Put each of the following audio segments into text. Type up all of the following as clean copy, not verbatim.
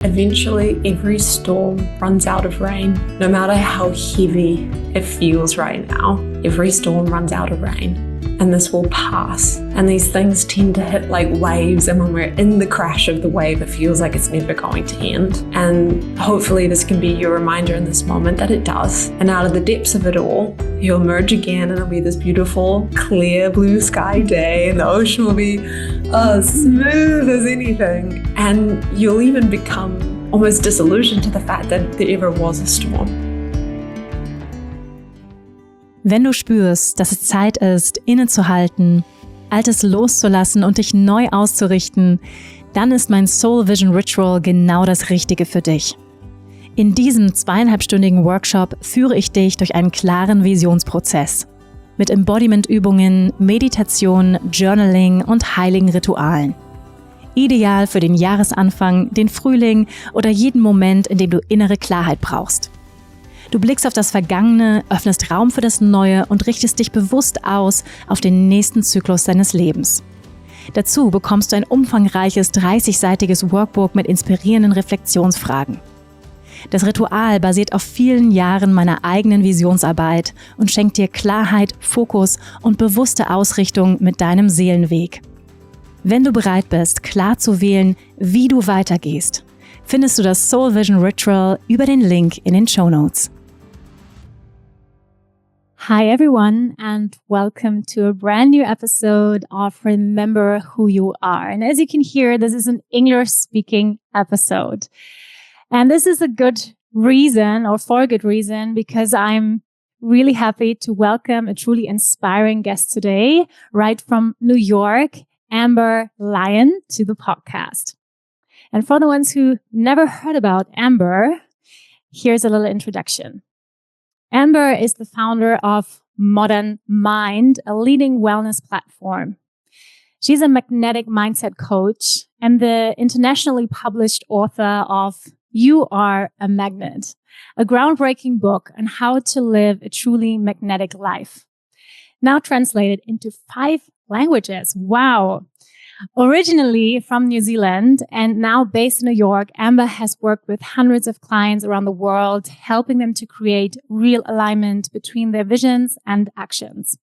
Eventually, every storm runs out of rain. No matter how heavy it feels right now, every storm runs out of rain. And this will pass. And these things tend to hit like waves. And when we're in the crash of the wave, it feels like it's never going to end. And hopefully this can be your reminder in this moment that it does. And out of the depths of it all, you'll emerge again and it'll be this beautiful, clear blue sky day. And the ocean will be smooth as anything. And you'll even become almost disillusioned to the fact that there ever was a storm. Wenn du spürst, dass es Zeit ist, innezuhalten, Altes loszulassen und dich neu auszurichten, dann ist mein Soul Vision Ritual genau das Richtige für dich. In diesem 2,5-stündigen Workshop führe ich dich durch einen klaren Visionsprozess mit Embodiment-Übungen, Meditation, Journaling und heiligen Ritualen. Ideal für den Jahresanfang, den Frühling oder jeden Moment, in dem du innere Klarheit brauchst. Du blickst auf das Vergangene, öffnest Raum für das Neue und richtest dich bewusst aus auf den nächsten Zyklus deines Lebens. Dazu bekommst du ein umfangreiches 30-seitiges Workbook mit inspirierenden Reflexionsfragen. Das Ritual basiert auf vielen Jahren meiner eigenen Visionsarbeit und schenkt dir Klarheit, Fokus und bewusste Ausrichtung mit deinem Seelenweg. Wenn du bereit bist, klar zu wählen, wie du weitergehst, findest du das Soul Vision Ritual über den Link in den Shownotes. Hi everyone, and welcome to a brand new episode of Remember Who You Are. And as you can hear, this is an English-speaking episode. And this is a good reason, or for a good reason, because I'm really happy to welcome a truly inspiring guest today, right from New York, Amber Lyon, to the podcast. And for the ones who never heard about Amber, here's a little introduction. Amber is the founder of Modern Mind, a leading wellness platform. She's a magnetic mindset coach and the internationally published author of You Are a Magnet, a groundbreaking book on how to live a truly magnetic life. Now translated into 5 languages. Wow. Originally from New Zealand and now based in New York, Amber has worked with hundreds of clients around the world, helping them to create real alignment between their visions and actions,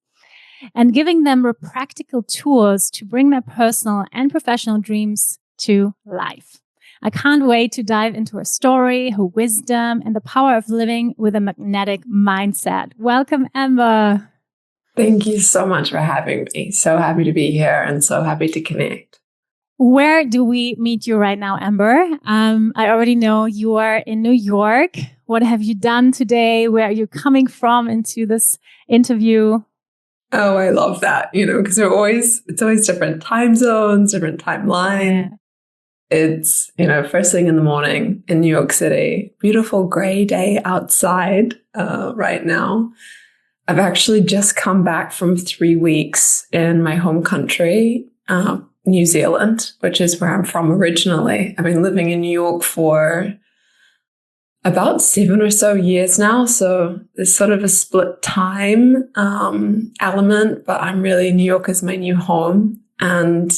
and giving them practical tools to bring their personal and professional dreams to life. I can't wait to dive into her story, her wisdom, and the power of living with a magnetic mindset. Welcome, Amber. Thank you so much for having me. So happy to be here and so happy to connect. Where do we meet you right now, Amber? I already know you are in New York. What have you done today? Where are you coming from into this interview? Oh, I love that, because it's always different time zones, different timeline. Yeah. It's, first thing in the morning in New York City, beautiful gray day outside right now. I've actually just come back from 3 weeks in my home country, New Zealand, which is where I'm from originally. I've been living in New York for about 7 or so years now. So there's sort of a split time element, but New York is my new home. And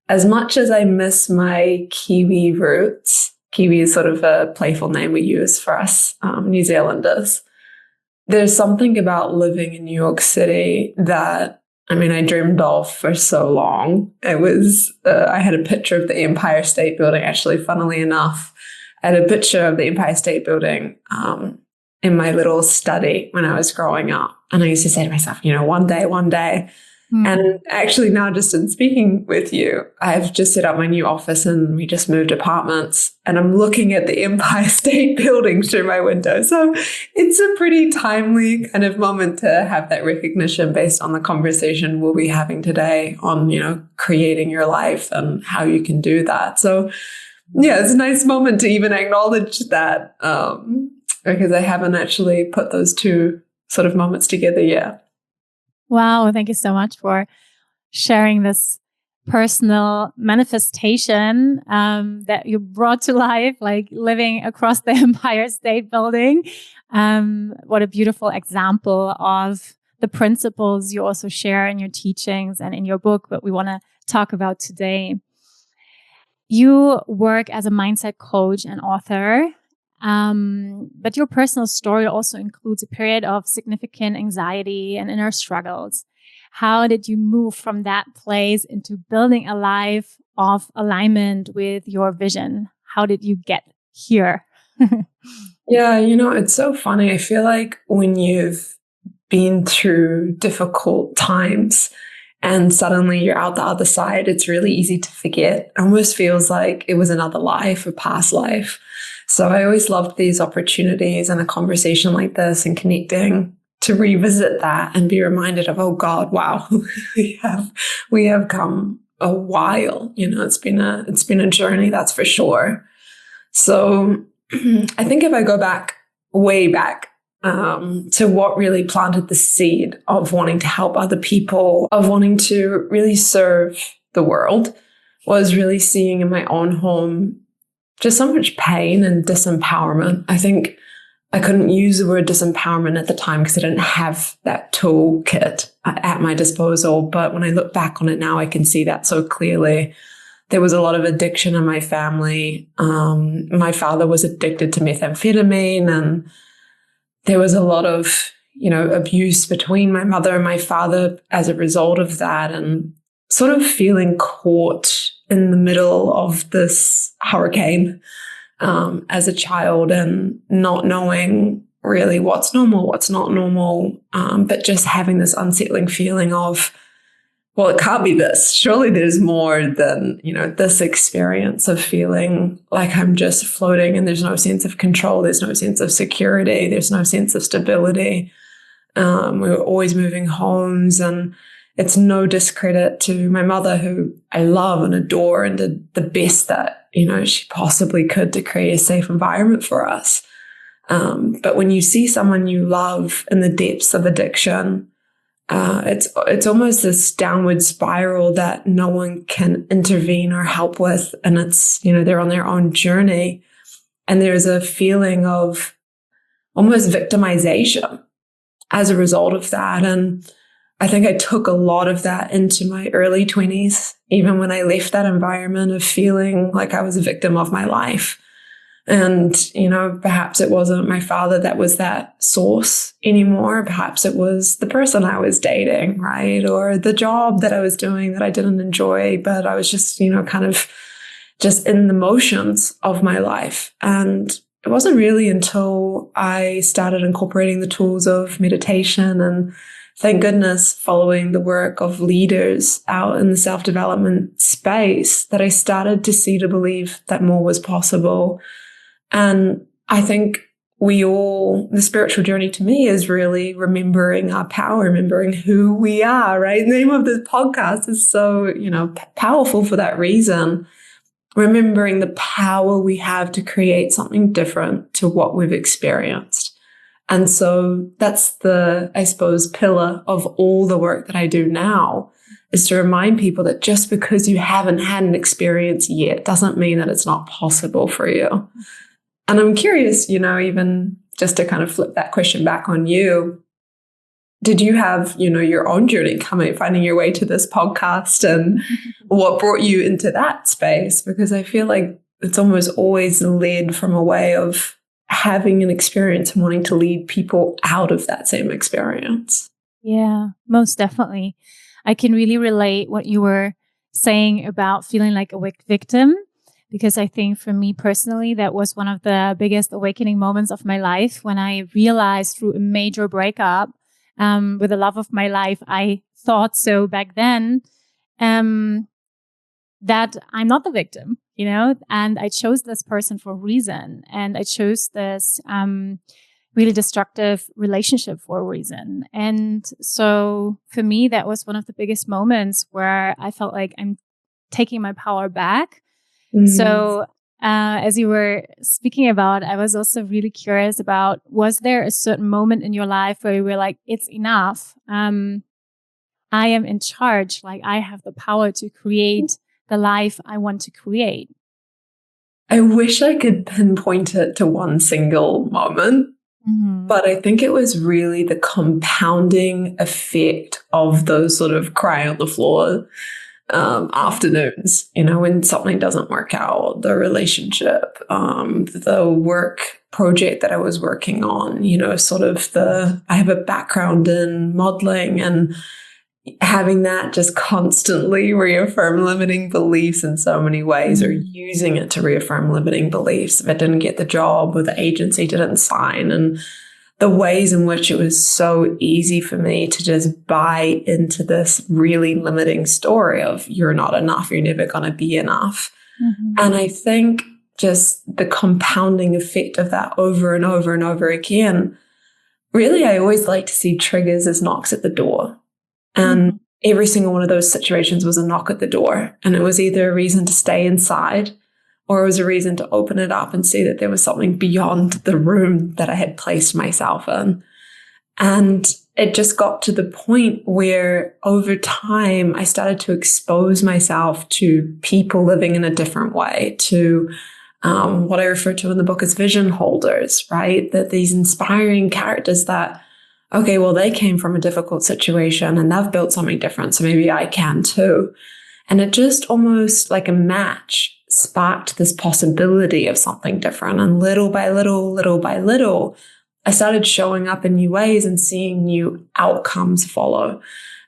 as much as I miss my Kiwi roots, Kiwi is sort of a playful name we use for us New Zealanders. There's something about living in New York City that, I dreamed of for so long. It was, I had a picture of the Empire State Building, actually, funnily enough. I had a picture of the Empire State Building in my little study when I was growing up. And I used to say to myself, one day. And actually now just in speaking with you, I've just set up my new office and we just moved apartments and I'm looking at the Empire State Building through my window. So it's a pretty timely kind of moment to have that recognition based on the conversation we'll be having today on, creating your life and how you can do that. So yeah, it's a nice moment to even acknowledge that because I haven't actually put those two sort of moments together yet. Wow, thank you so much for sharing this personal manifestation that you brought to life, like living across the Empire State Building. What a beautiful example of the principles you also share in your teachings and in your book, what we want to talk about today. You work as a mindset coach and author, but your personal story also includes a period of significant anxiety and inner struggles. How did you move from that place into building a life of alignment with your vision? How did you get here? Yeah, it's so funny. I feel like when you've been through difficult times and suddenly you're out the other side, it's really easy to forget. It almost feels like it was another life, a past life. So I always loved these opportunities and a conversation like this and connecting to revisit that and be reminded of, oh God, wow, we have come a while. It's been a journey, that's for sure. So I think if I go back, way back, to what really planted the seed of wanting to help other people, of wanting to really serve the world, was really seeing in my own home just so much pain and disempowerment. I think I couldn't use the word disempowerment at the time because I didn't have that toolkit at my disposal. But when I look back on it now, I can see that so clearly. There was a lot of addiction in my family. My father was addicted to methamphetamine, and there was a lot of, abuse between my mother and my father as a result of that, and sort of feeling caught in the middle of this hurricane as a child and not knowing really what's normal, what's not normal, but just having this unsettling feeling of, well, it can't be this. Surely there's more than, this experience of feeling like I'm just floating and there's no sense of control. There's no sense of security. There's no sense of stability. We were always moving homes, and it's no discredit to my mother, who I love and adore and did the best that, she possibly could to create a safe environment for us. But when you see someone you love in the depths of addiction, it's almost this downward spiral that no one can intervene or help with. And it's, they're on their own journey. And there's a feeling of almost victimization as a result of that. And I think I took a lot of that into my early 20s, even when I left that environment of feeling like I was a victim of my life. And, perhaps it wasn't my father that was that source anymore. Perhaps it was the person I was dating, right? Or the job that I was doing that I didn't enjoy, but I was just, kind of just in the motions of my life. And it wasn't really until I started incorporating the tools of meditation, and thank goodness, following the work of leaders out in the self-development space, that I started to see, to believe that more was possible. And I think the spiritual journey to me is really remembering our power, remembering who we are, right? The name of this podcast is so, powerful for that reason. Remembering the power we have to create something different to what we've experienced. And so that's the, I suppose, pillar of all the work that I do now, is to remind people that just because you haven't had an experience yet doesn't mean that it's not possible for you. And I'm curious, even just to kind of flip that question back on you, did you have, your own journey finding your way to this podcast, and what brought you into that space? Because I feel like it's almost always led from a way of having an experience and wanting to lead people out of that same experience. Yeah, most definitely. I can really relate what you were saying about feeling like a victim. Because I think for me personally, that was one of the biggest awakening moments of my life, when I realized through a major breakup with the love of my life, I thought so back then, that I'm not the victim, and I chose this person for a reason. And I chose this really destructive relationship for a reason. And so for me, that was one of the biggest moments where I felt like I'm taking my power back. So as you were speaking about, I was also really curious about, was there a certain moment in your life where you were like, it's enough. I am in charge. Like, I have the power to create the life I want to create. I wish I could pinpoint it to one single moment, but I think it was really the compounding effect of those sort of cry on the floor afternoons, when something doesn't work out, the relationship, the work project that I was working on, I have a background in modeling, and having that just constantly reaffirm limiting beliefs in so many ways, or using it to reaffirm limiting beliefs if I didn't get the job or the agency didn't sign, and the ways in which it was so easy for me to just buy into this really limiting story of you're not enough, you're never going to be enough. And I think just the compounding effect of that over and over and over again, really, I always like to see triggers as knocks at the door. And every single one of those situations was a knock at the door. And it was either a reason to stay inside, or it was a reason to open it up and see that there was something beyond the room that I had placed myself in. And it just got to the point where over time, I started to expose myself to people living in a different way, to what I refer to in the book as vision holders, right? That these inspiring characters that, okay, well, they came from a difficult situation and they've built something different, so maybe I can too. And it just almost like a match sparked this possibility of something different. And little by little, I started showing up in new ways and seeing new outcomes follow.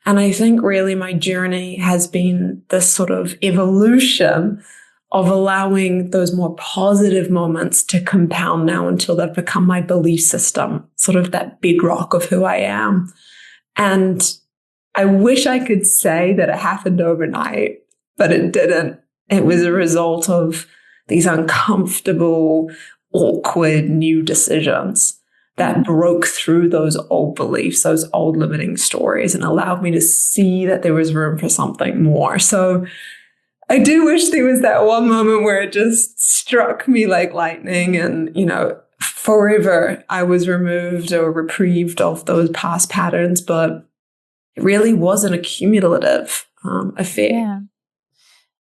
And I think really my journey has been this sort of evolution of allowing those more positive moments to compound now until they've become my belief system, sort of that bedrock of who I am. And I wish I could say that it happened overnight, but it didn't. It was a result of these uncomfortable, awkward new decisions that broke through those old beliefs, those old limiting stories, and allowed me to see that there was room for something more. So I do wish there was that one moment where it just struck me like lightning, and, forever I was removed or reprieved of those past patterns, but it really was an accumulative effect. Yeah.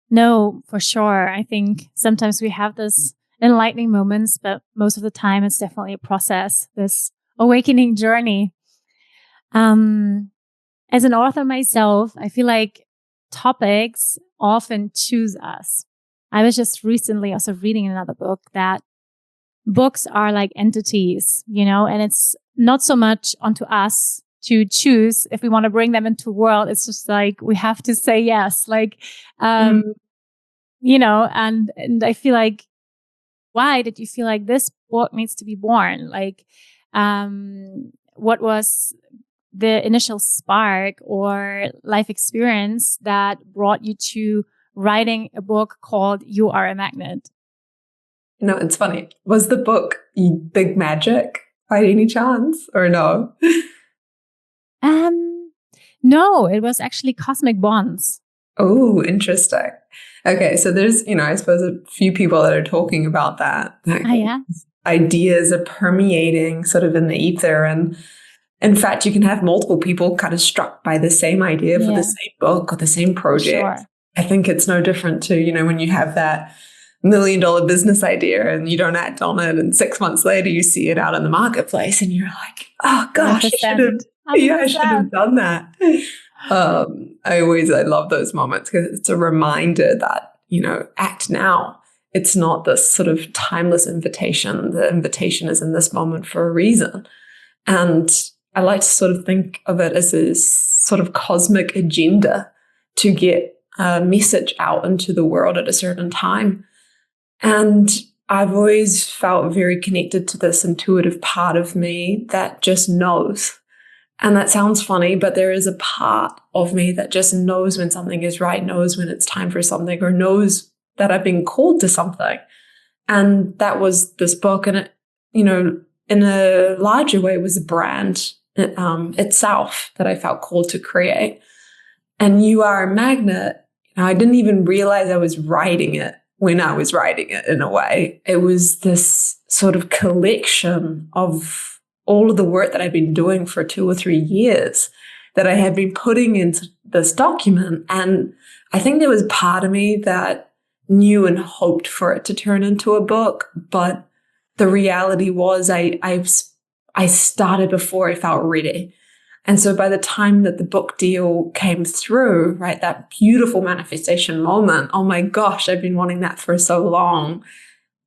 No, for sure. I think sometimes we have this enlightening moments, but most of the time it's definitely a process, this awakening journey. As an author myself, I feel like topics often choose us. I was just recently also reading another book that books are like entities, and it's not so much onto us to choose if we want to bring them into the world. It's just like we have to say yes, and I feel like, why did you feel like this book needs to be born? What was the initial spark or life experience that brought you to writing a book called You Are a Magnet? It's funny. Was the book Big Magic by any chance, or no? No, it was actually Cosmic Bonds. Oh, interesting. Okay, so there's, I suppose a few people that are talking about that. Yeah. Ideas are permeating sort of in the ether. And in fact, you can have multiple people kind of struck by the same idea for the same book or the same project. Sure. I think it's no different to, when you have that $1 million business idea and you don't act on it, and 6 months later you see it out in the marketplace and you're like, oh gosh, I should have done that. I love those moments because it's a reminder that, act now. It's not this sort of timeless invitation. The invitation is in this moment for a reason. And I like to sort of think of it as a sort of cosmic agenda to get a message out into the world at a certain time. And I've always felt very connected to this intuitive part of me that just knows. And that sounds funny, but there is a part of me that just knows when something is right, knows when it's time for something, or knows that I've been called to something. And that was this book. And it, in a larger way, was a brand itself that I felt called to create. And You Are a Magnet, I didn't even realize I was writing it when I was writing it, in a way. It was this sort of collection of all of the work that I've been doing for 2 or 3 years that I had been putting into this document. And I think there was part of me that knew and hoped for it to turn into a book. But the reality was I started before I felt ready. And so by the time that the book deal came through, right, that beautiful manifestation moment, oh my gosh, I've been wanting that for so long.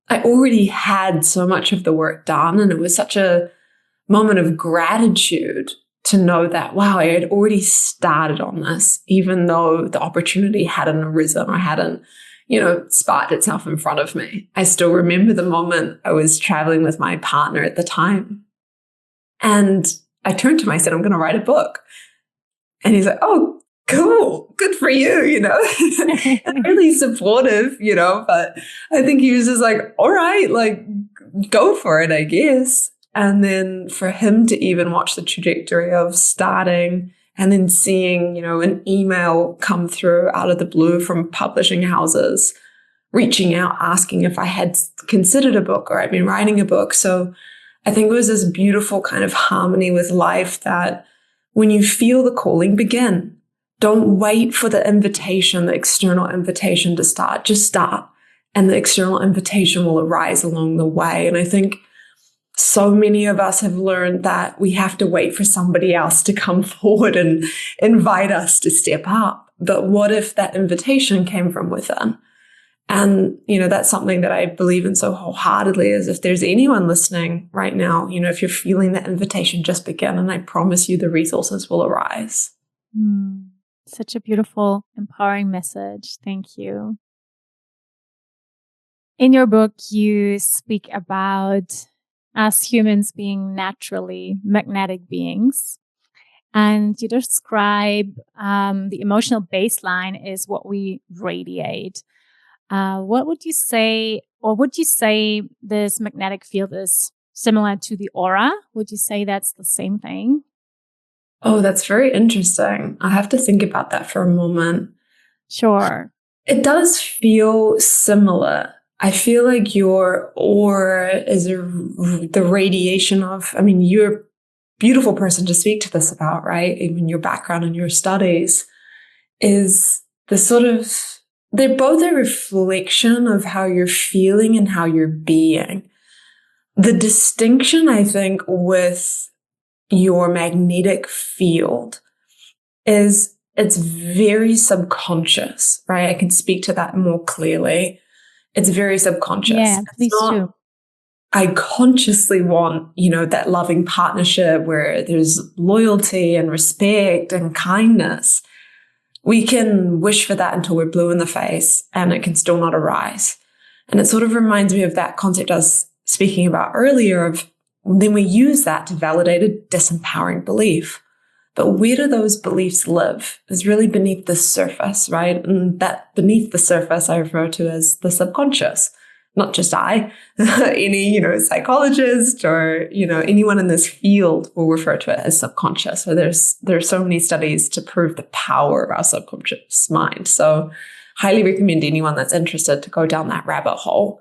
I already had so much of the work done, and it was such a moment of gratitude to know that, wow, I had already started on this, even though the opportunity hadn't arisen or hadn't, sparked itself in front of me. I still remember the moment I was traveling with my partner at the time. And I turned to him, I said, I'm going to write a book. And he's like, oh, cool. Good for you, really supportive, but I think he was just like, all right, like, go for it, I guess. And then for him to even watch the trajectory of starting and then seeing, an email come through out of the blue from publishing houses, reaching out, asking if I had considered a book or I'd been writing a book. So I think it was this beautiful kind of harmony with life that when you feel the calling, begin. Don't wait for the invitation, the external invitation to start. Just start. And the external invitation will arise along the way. And I think so many of us have learned that we have to wait for somebody else to come forward and invite us to step up. But what if that invitation came from within? And, that's something that I believe in so wholeheartedly, is if there's anyone listening right now, if you're feeling that invitation, just begin. And I promise you the resources will arise. Such a beautiful, empowering message. Thank you. In your book, you speak about us humans being naturally magnetic beings. And you describe the emotional baseline is what we radiate. What would you say, or would you say this magnetic field is similar to the aura? Would you say that's the same thing? Oh, that's very interesting. I have to think about that for a moment. Sure. It does feel similar. I feel like your aura is the radiation of, you're a beautiful person to speak to this about, right? Even your background and your studies is the sort of, they're both a reflection of how you're feeling and how you're being. The distinction, I think, with your magnetic field is it's very subconscious, right? I can speak to that more clearly. It's very subconscious. Yeah, please do. I consciously want, that loving partnership where there's loyalty and respect and kindness. We can wish for that until we're blue in the face and it can still not arise. And it sort of reminds me of that concept I was speaking about earlier of then we use that to validate a disempowering belief. But where do those beliefs live? It's really beneath the surface, right? And that beneath the surface I refer to as the subconscious. Not just I, any, psychologist or, anyone in this field will refer to it as subconscious. So there's so many studies to prove the power of our subconscious mind. So highly recommend anyone that's interested to go down that rabbit hole.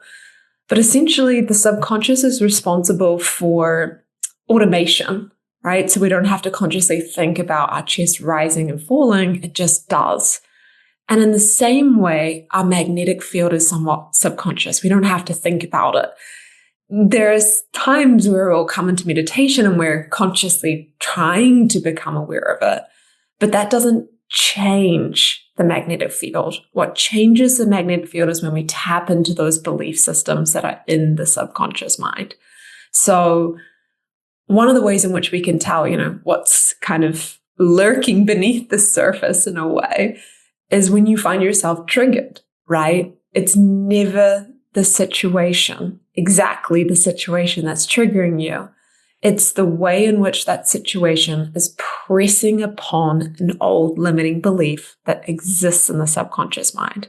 But essentially the subconscious is responsible for automation, right? So we don't have to consciously think about our chest rising and falling. It just does. And in the same way, our magnetic field is somewhat subconscious. We don't have to think about it. There's times where we'll come into meditation and we're consciously trying to become aware of it, but that doesn't change the magnetic field. What changes the magnetic field is when we tap into those belief systems that are in the subconscious mind. So one of the ways in which we can tell, what's kind of lurking beneath the surface in a way is when you find yourself triggered, right? It's never the situation, exactly the situation that's triggering you. It's the way in which that situation is pressing upon an old limiting belief that exists in the subconscious mind.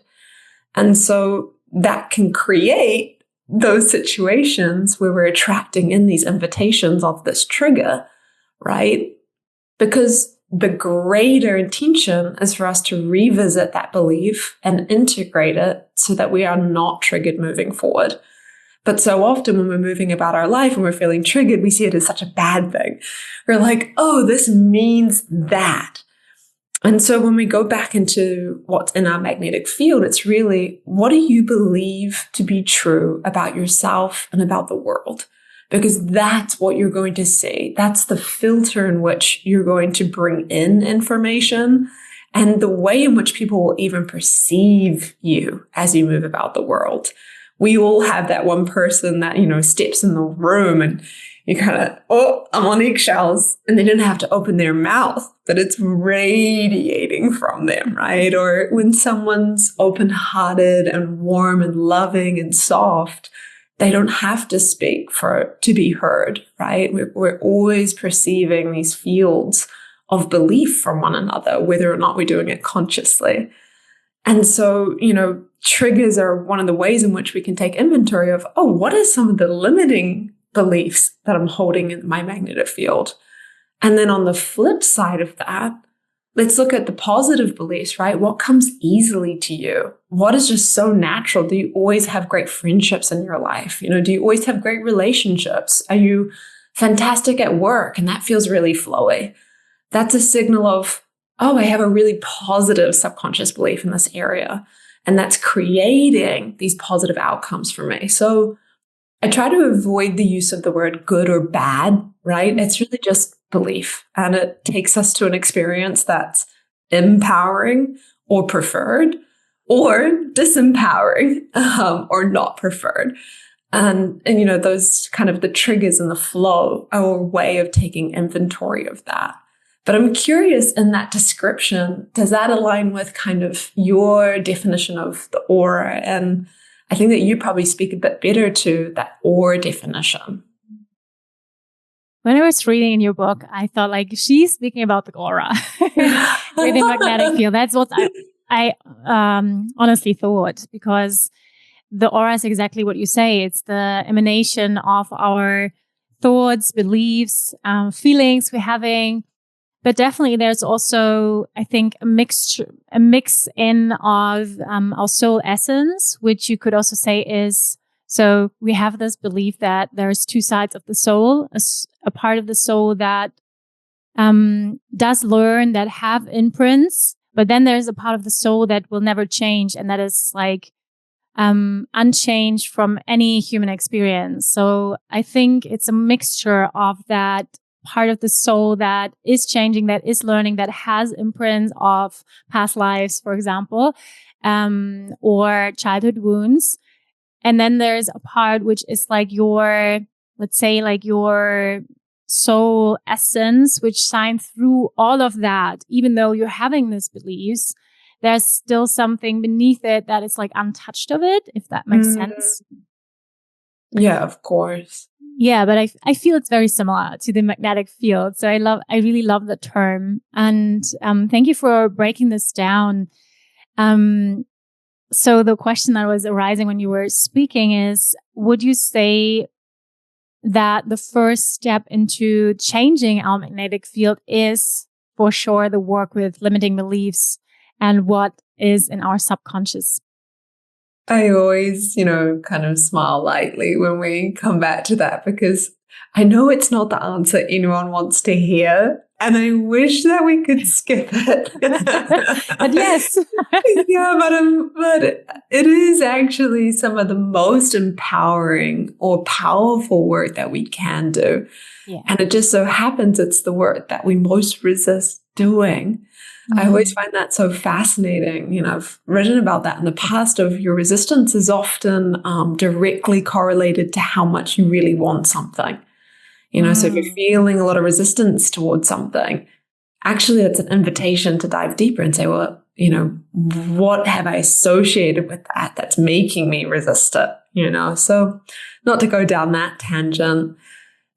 And so that can create those situations where we're attracting in these invitations of this trigger, right? Because the greater intention is for us to revisit that belief and integrate it so that we are not triggered moving forward. But so often when we're moving about our life and we're feeling triggered, we see it as such a bad thing. We're like, oh, this means that. And so when we go back into what's in our magnetic field, it's really, what do you believe to be true about yourself and about the world? because that's what you're going to see. That's the filter in which you're going to bring in information and the way in which people will even perceive you as you move about the world. We all have that one person that, steps in the room and you kind of, oh, I'm on eggshells, and they didn't have to open their mouth, but it's radiating from them, right? Or when someone's open-hearted and warm and loving and soft, they don't have to speak to be heard, right? We're always perceiving these fields of belief from one another, whether or not we're doing it consciously. And so, triggers are one of the ways in which we can take inventory of, what are some of the limiting beliefs that I'm holding in my magnetic field? And then on the flip side of that, let's look at the positive beliefs, right? What comes easily to you? What is just so natural? Do you always have great friendships in your life? Do you always have great relationships? Are you fantastic at work and that feels really flowy? That's a signal of, I have a really positive subconscious belief in this area. And that's creating these positive outcomes for me. So I try to avoid the use of the word good or bad, right? It's really just belief. And it takes us to an experience that's empowering or preferred, or disempowering or not preferred. And those kind of the triggers and the flow are a way of taking inventory of that. But I'm curious, in that description, does that align with kind of your definition of the aura? And I think that you probably speak a bit better to that aura definition. When I was reading in your book, I thought she's speaking about the aura, the magnetic field. That's what I honestly thought, because the aura is exactly what you say. It's the emanation of our thoughts, beliefs, feelings we're having. But definitely there's also, I think, a mix in of our soul essence, which you could also say is, so we have this belief that there's two sides of the soul, a part of the soul that does learn, that have imprints, but then there's a part of the soul that will never change, and that is unchanged from any human experience. So I think it's a mixture of that part of the soul that is changing, that is learning, that has imprints of past lives, for example, or childhood wounds. And then there's a part which is your soul essence, which shines through all of that. Even though you're having these beliefs, there's still something beneath it that is untouched of it, if that makes sense. Yeah, of course. Yeah, but I feel it's very similar to the magnetic field. So I really love the term. And thank you for breaking this down. So the question that was arising when you were speaking is, would you say that the first step into changing our magnetic field is for sure the work with limiting beliefs and what is in our subconscious? I always, kind of smile lightly when we come back to that, because I know it's not the answer anyone wants to hear. And I wish that we could skip it. But yes. Yeah, but it is actually some of the most empowering or powerful work that we can do. Yeah. And it just so happens it's the work that we most resist doing. I always find that so fascinating. I've written about that in the past, of your resistance is often directly correlated to how much you really want something. So if you're feeling a lot of resistance towards something, actually it's an invitation to dive deeper and say, well, what have I associated with that that's making me resist it? So not to go down that tangent,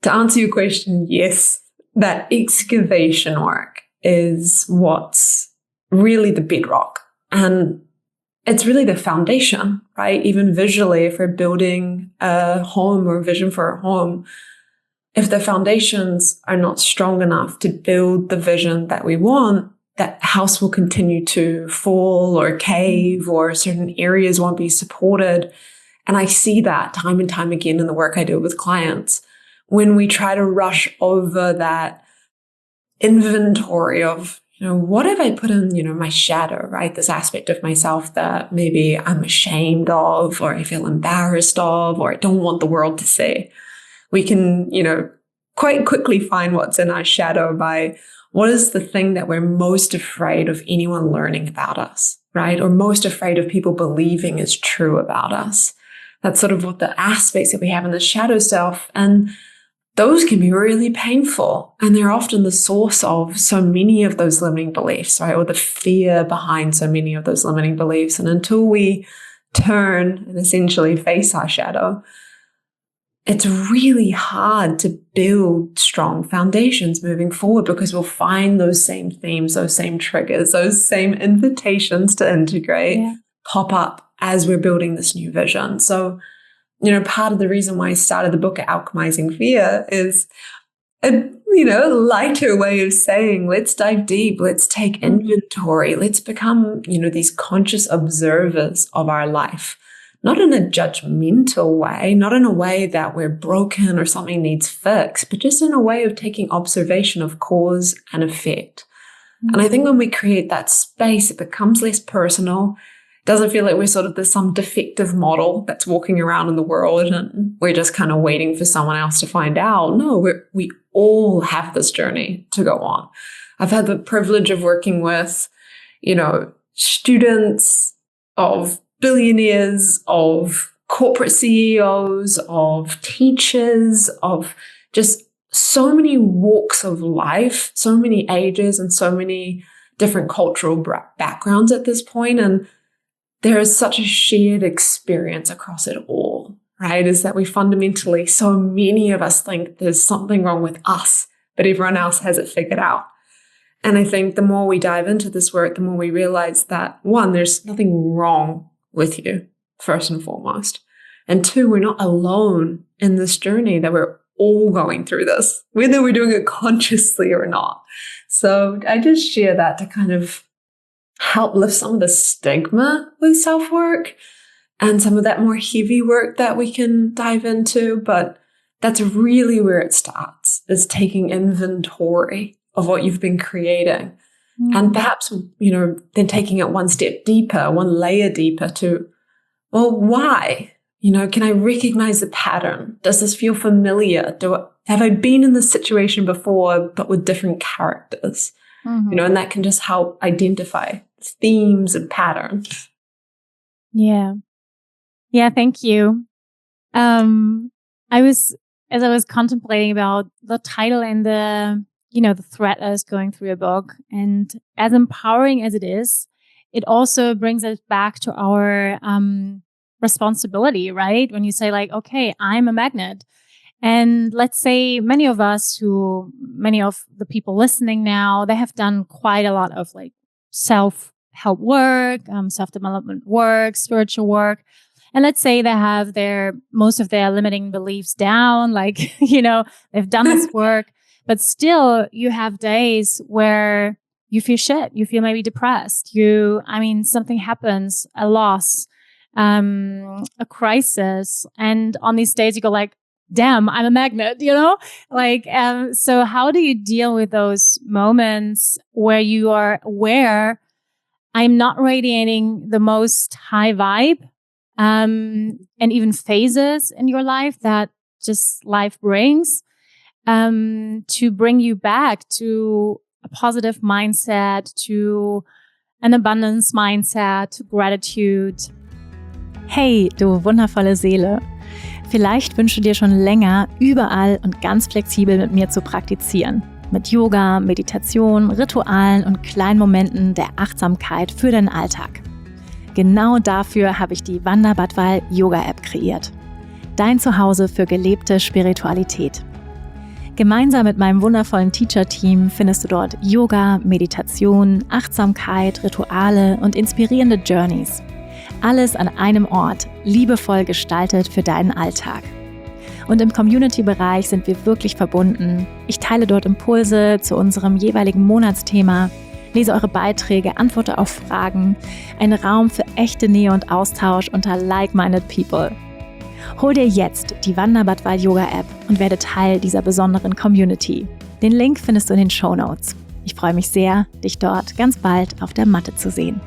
to answer your question, yes, that excavation work is what's really the bedrock. And it's really the foundation, right? Even visually, if we're building a home or a vision for a home, if the foundations are not strong enough to build the vision that we want, that house will continue to fall or cave, or certain areas won't be supported. And I see that time and time again in the work I do with clients. When we try to rush over that inventory of, what have I put in, my shadow, right? This aspect of myself that maybe I'm ashamed of, or I feel embarrassed of, or I don't want the world to see. we can, quite quickly find what's in our shadow by what is the thing that we're most afraid of anyone learning about us, right? Or most afraid of people believing is true about us. That's sort of what the aspects that we have in the shadow self. And those can be really painful. And they're often the source of so many of those limiting beliefs, right? Or the fear behind so many of those limiting beliefs. And until we turn and essentially face our shadow, it's really hard to build strong foundations moving forward, because we'll find those same themes, those same triggers, those same invitations to integrate pop up as we're building this new vision. So, part of the reason why I started the book Alchemizing Fear is a lighter way of saying, let's dive deep, let's take inventory, let's become, these conscious observers of our life. Not in a judgmental way, not in a way that we're broken or something needs fixed, but just in a way of taking observation of cause and effect. And I think when we create that space, it becomes less personal. It doesn't feel like we're sort of some defective model that's walking around in the world and we're just kind of waiting for someone else to find out. No, we all have this journey to go on. I've had the privilege of working with, students of billionaires, of corporate CEOs, of teachers, of just so many walks of life, so many ages, and so many different cultural backgrounds at this point. And there is such a shared experience across it all, right? Is that we fundamentally, so many of us think there's something wrong with us, but everyone else has it figured out. And I think the more we dive into this work, the more we realize that, one, there's nothing wrong with you, first and foremost. And two, we're not alone in this journey, that we're all going through this, whether we're doing it consciously or not. So I just share that to kind of help lift some of the stigma with self-work and some of that more heavy work that we can dive into. But that's really where it starts, is taking inventory of what you've been creating. And perhaps, then taking it one step deeper, one layer deeper to, well, why? Can I recognize the pattern? Does this feel familiar? Have I been in this situation before, but with different characters? And that can just help identify themes and patterns. Yeah. Yeah, thank you. As I was contemplating about the title and the thread I was going through your book, and as empowering as it is, it also brings us back to our responsibility, right? When you say like, okay, I'm a magnet. And let's say many of the people listening now, they have done quite a lot of like self-help work, self-development work, spiritual work. And let's say they have most of their limiting beliefs down, like, they've done this work. But still, you have days where you feel shit. You feel maybe depressed. Something happens, a loss, a crisis. And on these days, you go like, damn, I'm a magnet, so how do you deal with those moments where you are aware, I'm not radiating the most high vibe, and even phases in your life that just life brings, to bring you back to a positive mindset, to an abundance mindset, to gratitude. Hey, du wundervolle Seele. Vielleicht wünschst du dir schon länger, überall und ganz flexibel mit mir zu praktizieren. Mit Yoga, Meditation, Ritualen und kleinen Momenten der Achtsamkeit für deinen Alltag. Genau dafür habe ich die Wanda Badwal Yoga App kreiert. Dein Zuhause für gelebte Spiritualität. Gemeinsam mit meinem wundervollen Teacher-Team findest du dort Yoga, Meditation, Achtsamkeit, Rituale und inspirierende Journeys. Alles an einem Ort, liebevoll gestaltet für deinen Alltag. Und im Community-Bereich sind wir wirklich verbunden. Ich teile dort Impulse zu unserem jeweiligen Monatsthema, lese eure Beiträge, antworte auf Fragen. Ein Raum für echte Nähe und Austausch unter like-minded people. Hol dir jetzt die Wanda Badwal Yoga App und werde Teil dieser besonderen Community. Den Link findest du in den Shownotes. Ich freue mich sehr, dich dort ganz bald auf der Matte zu sehen.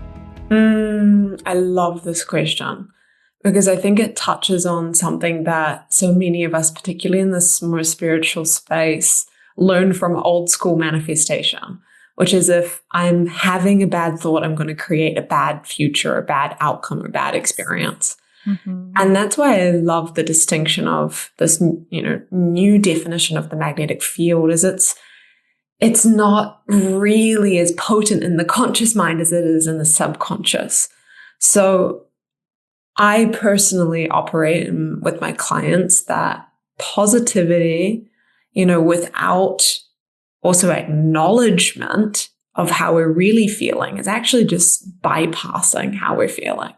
I love this question, because I think it touches on something that so many of us, particularly in this more spiritual space, learn from old school manifestation, which is if I'm having a bad thought, I'm going to create a bad future, a bad outcome, or a bad experience. Mm-hmm. And that's why I love the distinction of this, new definition of the magnetic field is it's not really as potent in the conscious mind as it is in the subconscious. So I personally operate with my clients that positivity, without also acknowledgement of how we're really feeling is actually just bypassing how we're feeling.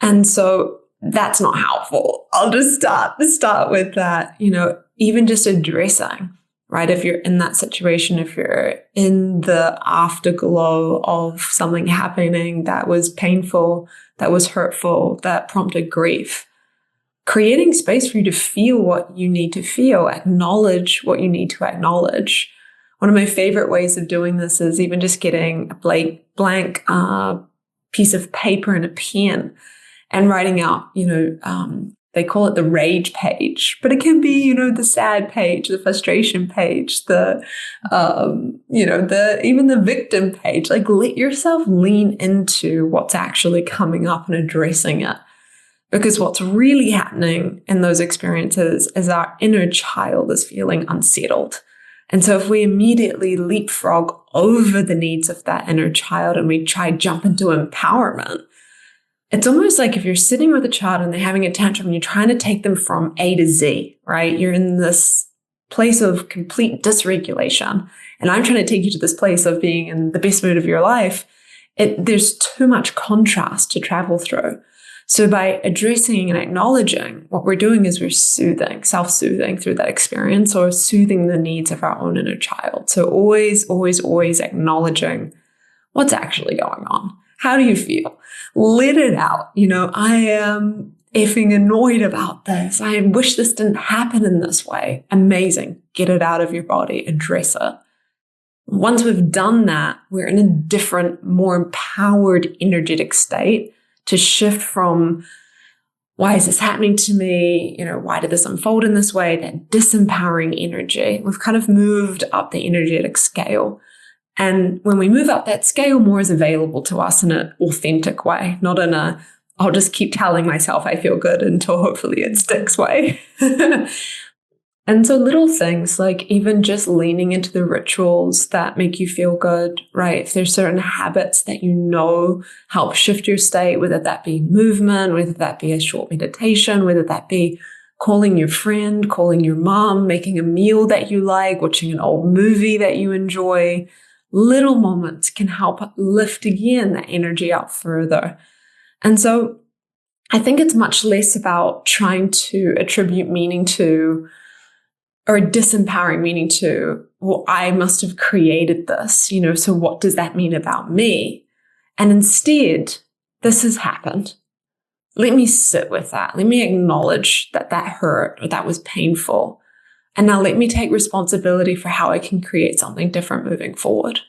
And so that's not helpful. I'll just start with that, even just addressing, right? If you're in that situation, if you're in the afterglow of something happening that was painful, that was hurtful, that prompted grief, creating space for you to feel what you need to feel, acknowledge what you need to acknowledge. One of my favorite ways of doing this is even just getting a blank piece of paper and a pen and writing out, they call it the rage page, but it can be, the sad page, the frustration page, even the victim page. Like, let yourself lean into what's actually coming up and addressing it. Because what's really happening in those experiences is our inner child is feeling unsettled. And so if we immediately leapfrog over the needs of that inner child and we try jump into empowerment, it's almost like if you're sitting with a child and they're having a tantrum and you're trying to take them from A to Z, right? You're in this place of complete dysregulation. And I'm trying to take you to this place of being in the best mood of your life. There's too much contrast to travel through. So by addressing and acknowledging, what we're doing is we're soothing, self-soothing through that experience or soothing the needs of our own inner child. So always, always, always acknowledging what's actually going on. How do you feel? Let it out. I am effing annoyed about this. I wish this didn't happen in this way. Amazing. Get it out of your body, address it. Once we've done that, we're in a different, more empowered, energetic state to shift from, why is this happening to me? Why did this unfold in this way? That disempowering energy. We've kind of moved up the energetic scale. And when we move up that scale, more is available to us in an authentic way, not in I'll just keep telling myself I feel good until hopefully it sticks way. And so little things like even just leaning into the rituals that make you feel good, right? If there's certain habits that help shift your state, whether that be movement, whether that be a short meditation, whether that be calling your friend, calling your mom, making a meal that you like, watching an old movie that you enjoy, little moments can help lift again that energy up further. And so I think it's much less about trying to attribute meaning to or disempowering meaning to, well, I must have created this, so what does that mean about me? And instead, this has happened. Let me sit with that. Let me acknowledge that hurt or that was painful. And now let me take responsibility for how I can create something different moving forward.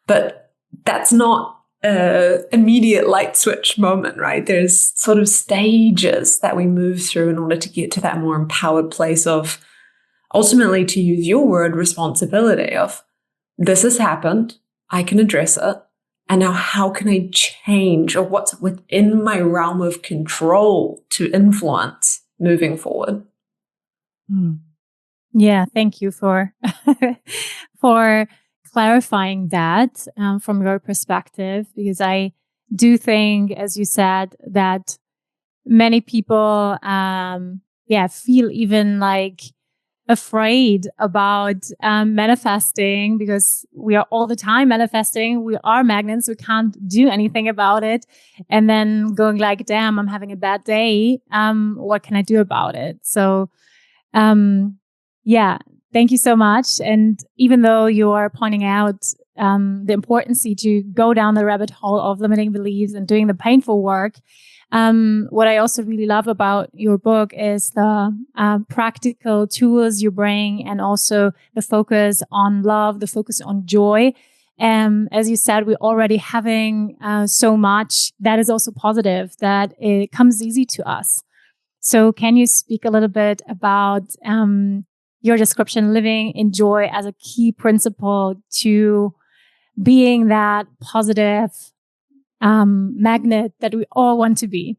But that's not an immediate light switch moment, right? There's sort of stages that we move through in order to get to that more empowered place of, ultimately, to use your word, responsibility of, this has happened, I can address it, and now how can I change, or what's within my realm of control to influence moving forward? Yeah, thank you for for clarifying that from your perspective, because I do think, as you said, that many people feel even like afraid about manifesting, because we are all the time manifesting. We are magnets. We can't do anything about it. And then going like, damn, I'm having a bad day. What can I do about it? So, thank you so much. And even though you are pointing out the importance to go down the rabbit hole of limiting beliefs and doing the painful work, what I also really love about your book is the practical tools you bring, and also the focus on love, the focus on joy. As you said, we're already having so much that is also positive, that it comes easy to us. So can you speak a little bit about your description, living in joy as a key principle to being that positive magnet that we all want to be?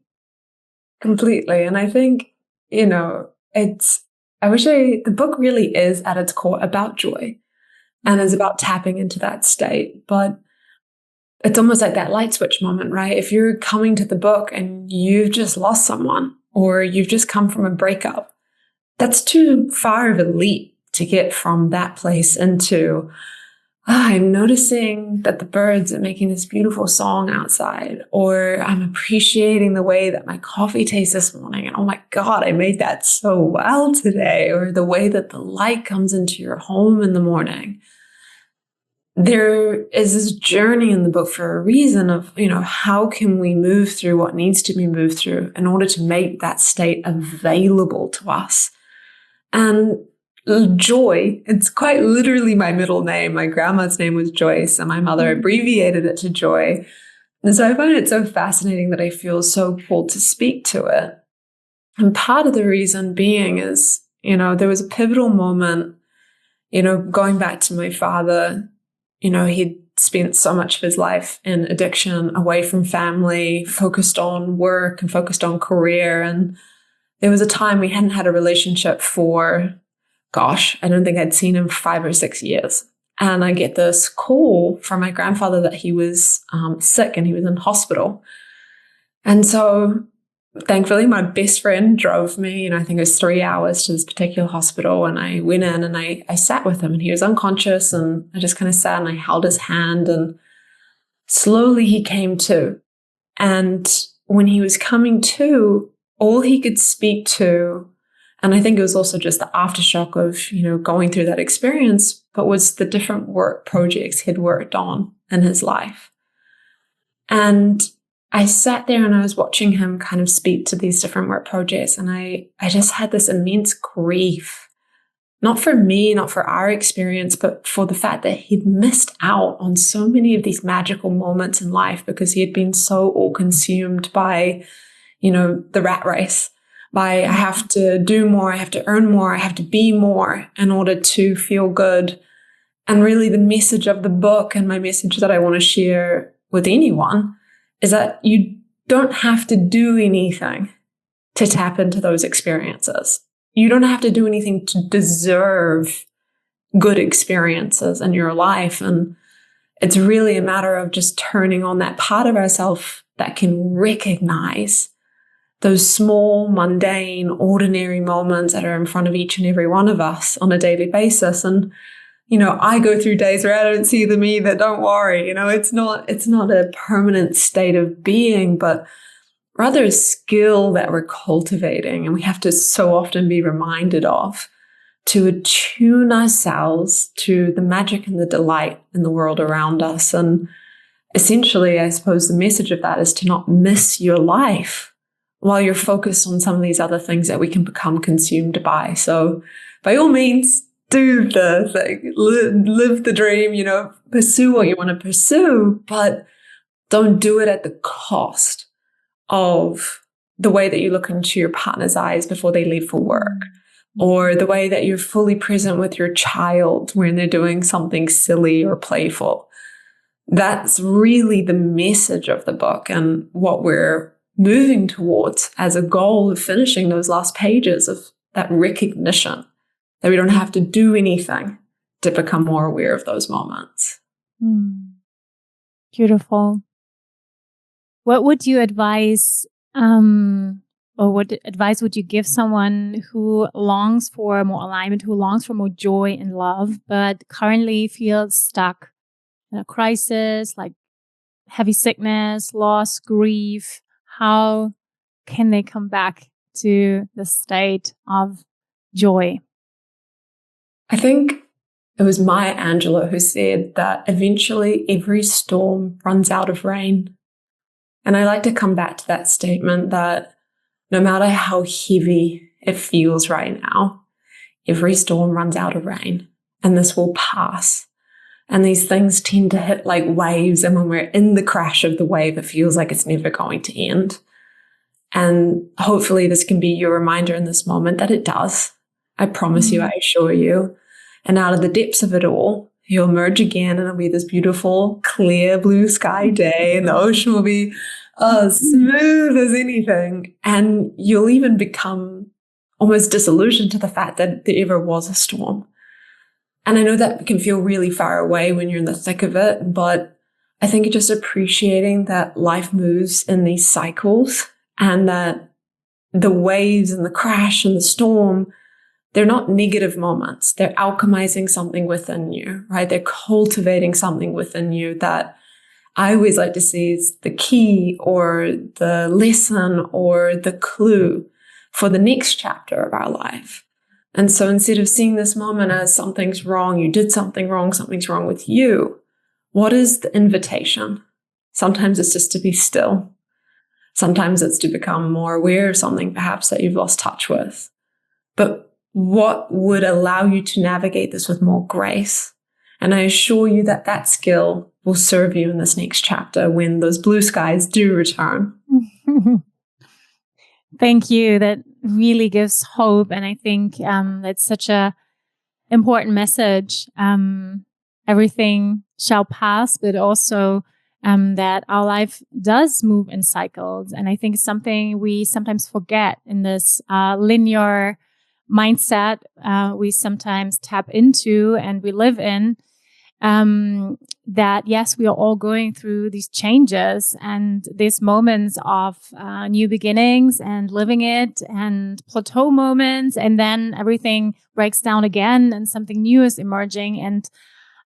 Completely. And I think, the book really is at its core about joy and is about tapping into that state. But it's almost like that light switch moment, right? If you're coming to the book and you've just lost someone or you've just come from a breakup, that's too far of a leap to get from that place into, I'm noticing that the birds are making this beautiful song outside, or I'm appreciating the way that my coffee tastes this morning. And oh my God, I made that so well today. Or the way that the light comes into your home in the morning. There is this journey in the book for a reason of, how can we move through what needs to be moved through in order to make that state available to us. And joy, it's quite literally my middle name. My grandma's name was Joyce, and my mother abbreviated it to Joy. And so I find it so fascinating that I feel so called to speak to it. And part of the reason being is, there was a pivotal moment, going back to my father. He'd spent so much of his life in addiction, away from family, focused on work and focused on career. And there was a time we hadn't had a relationship for, I don't think I'd seen him for 5 or 6 years. And I get this call from my grandfather that he was sick and he was in hospital. And so thankfully, my best friend drove me, I think it was 3 hours to this particular hospital. And I went in and I sat with him, and he was unconscious. And I just kind of sat and I held his hand, and slowly he came to. And when he was coming to, all he could speak to, and I think it was also just the aftershock of, going through that experience, but was the different work projects he'd worked on in his life. And I sat there and I was watching him kind of speak to these different work projects. And I just had this immense grief, not for me, not for our experience, but for the fact that he'd missed out on so many of these magical moments in life because he had been so all consumed by, the rat race. By I have to do more, I have to earn more, I have to be more in order to feel good. And really the message of the book, and my message that I want to share with anyone, is that you don't have to do anything to tap into those experiences. You don't have to do anything to deserve good experiences in your life. And it's really a matter of just turning on that part of ourselves that can recognize those small, mundane, ordinary moments that are in front of each and every one of us on a daily basis. And, I go through days where I don't see them either. Don't worry. It's not a permanent state of being, but rather a skill that we're cultivating. And we have to so often be reminded of to attune ourselves to the magic and the delight in the world around us. And essentially, I suppose the message of that is to not miss your life while you're focused on some of these other things that we can become consumed by. So by all means, do the thing, live the dream, pursue what you want to pursue, but don't do it at the cost of the way that you look into your partner's eyes before they leave for work, or the way that you're fully present with your child when they're doing something silly or playful. That's really the message of the book and what we're moving towards as a goal of finishing those last pages, of that recognition that we don't have to do anything to become more aware of those moments. Beautiful. What would you advise, or what advice would you give someone who longs for more alignment, who longs for more joy and love, but currently feels stuck in a crisis, like heavy sickness, loss, grief? How can they come back to the state of joy? I think it was Maya Angelou who said that eventually every storm runs out of rain. And I like to come back to that statement that no matter how heavy it feels right now, every storm runs out of rain, and this will pass. And these things tend to hit like waves. And when we're in the crash of the wave, it feels like it's never going to end. And hopefully this can be your reminder in this moment that it does. I promise you, I assure you. And out of the depths of it all, you'll emerge again and it'll be this beautiful, clear blue sky day, and the ocean will be smooth as anything. And you'll even become almost disillusioned to the fact that there ever was a storm. And I know that can feel really far away when you're in the thick of it, but I think just appreciating that life moves in these cycles and that the waves and the crash and the storm, they're not negative moments. They're alchemizing something within you, right? They're cultivating something within you that I always like to see is the key or the lesson or the clue for the next chapter of our life. And so instead of seeing this moment as something's wrong, you did something wrong, something's wrong with you, what is the invitation? Sometimes it's just to be still. Sometimes it's to become more aware of something perhaps that you've lost touch with. But what would allow you to navigate this with more grace? And I assure you that that skill will serve you in this next chapter when those blue skies do return. Thank you. That really gives hope. And I think that's such a important message. Everything shall pass, but also that our life does move in cycles. And I think it's something we sometimes forget in this linear mindset we sometimes tap into and we live in. That yes, we are all going through these changes and these moments of new beginnings and living it and plateau moments, and then everything breaks down again and something new is emerging. And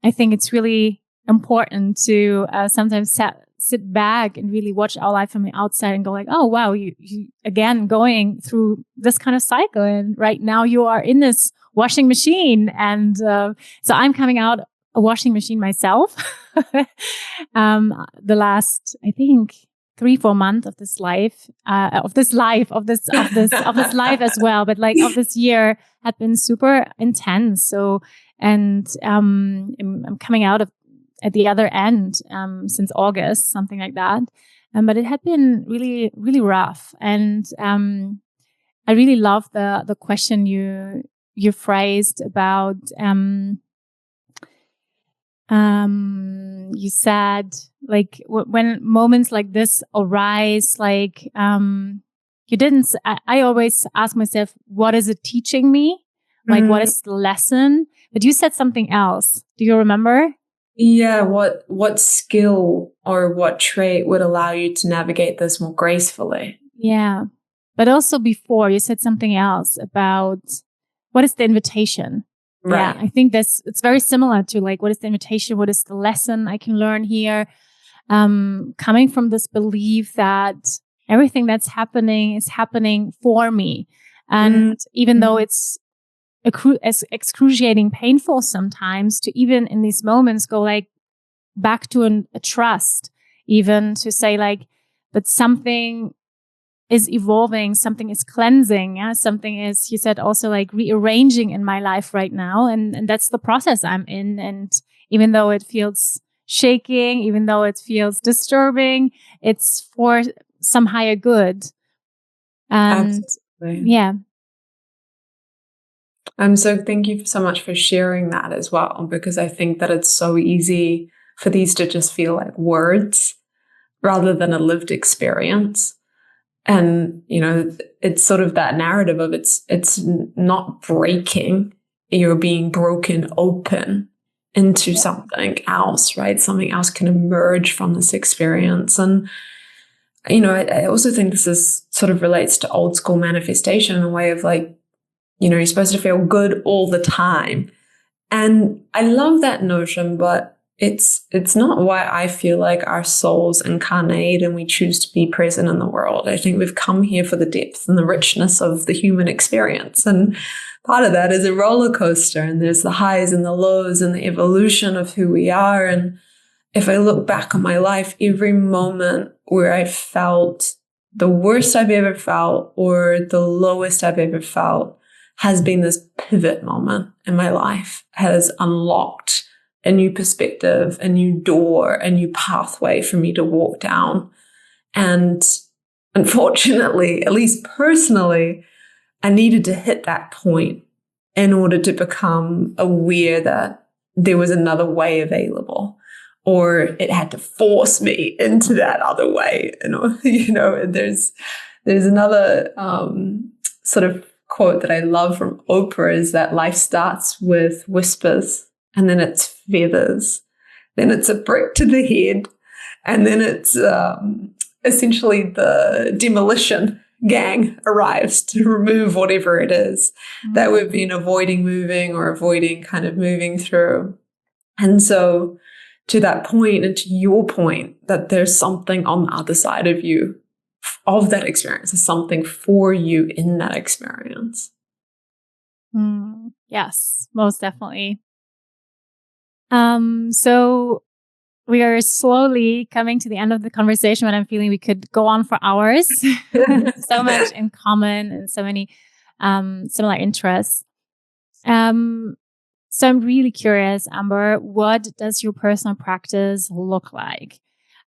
I think it's really important to sometimes sit back and really watch our life from the outside and go like, oh, wow, you again going through this kind of cycle. And right now you are in this washing machine. And so I'm coming out a washing machine myself. The last, I think, 3-4 months of this life, of this life as well, but like of this year had been super intense. So, and I'm coming out of at the other end since August, something like that. But it had been really, really rough. And I really love the question you phrased about. You said like when moments like this arise, like you didn't. I always ask myself, what is it teaching me? Like, what is the lesson? But you said something else. Do you remember? Yeah, what skill or what trait would allow you to navigate this more gracefully? Yeah. But also before you said something else about what is the invitation? Right. Yeah, I think it's very similar to like, what is the invitation? What is the lesson I can learn here? Coming from this belief that everything that's happening is happening for me. And even though it's excruciating painful sometimes, to even in these moments go like back to a trust, even to say like, but something is evolving, something is cleansing, yeah? Something is, you said also like rearranging in my life right now. And that's the process I'm in. And even though it feels shaking, even though it feels disturbing, it's for some higher good. And absolutely. yeah. So thank you so much for sharing that as well, because I think that it's so easy for these to just feel like words rather than a lived experience. And, you know, it's sort of that narrative of it's not breaking, you're being broken open into something else, right? Something else can emerge from this experience. And, you know, I also think this is sort of relates to old school manifestation in a way of like, you know, you're supposed to feel good all the time. And I love that notion, but it's not why I feel like our souls incarnate and we choose to be present in the world. I think we've come here for the depth and the richness of the human experience. And part of that is a roller coaster, and there's the highs and the lows and the evolution of who we are. And if I look back on my life, every moment where I felt the worst I've ever felt or the lowest I've ever felt has been this pivot moment in my life, has unlocked a new perspective, a new door, a new pathway for me to walk down. And unfortunately, at least personally, I needed to hit that point in order to become aware that there was another way available, or it had to force me into that other way. There's another sort of quote that I love from Oprah is that life starts with whispers, and then it's feathers, then it's a brick to the head, and then it's essentially the demolition gang arrives to remove whatever it is that we've been avoiding moving or avoiding kind of moving through. And so to that point, and to your point, that there's something on the other side of you, of that experience, there's something for you in that experience. Yes, most definitely. So we are slowly coming to the end of the conversation, but I'm feeling we could go on for hours. So much in common and so many similar interests. So I'm really curious, Amber, what does your personal practice look like?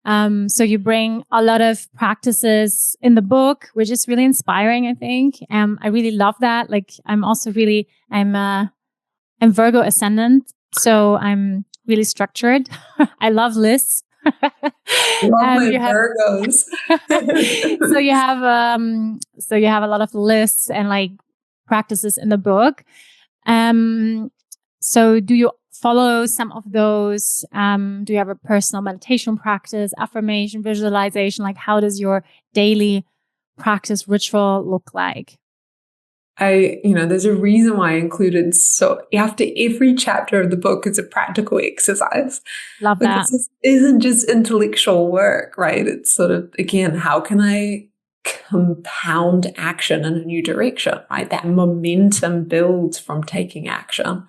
So you bring a lot of practices in the book, which is really inspiring, I think. I really love that. Like I'm Virgo ascendant, so I'm really structured. I love lists. Virgos. So you have a lot of lists and like practices in the book. So do you follow some of those? Do you have a personal meditation practice, affirmation, visualization? Like how does your daily practice ritual look like? There's a reason why I included, so after every chapter of the book is a practical exercise. Love that. Because this isn't just intellectual work, right? It's sort of, again, how can I compound action in a new direction, right? That momentum builds from taking action.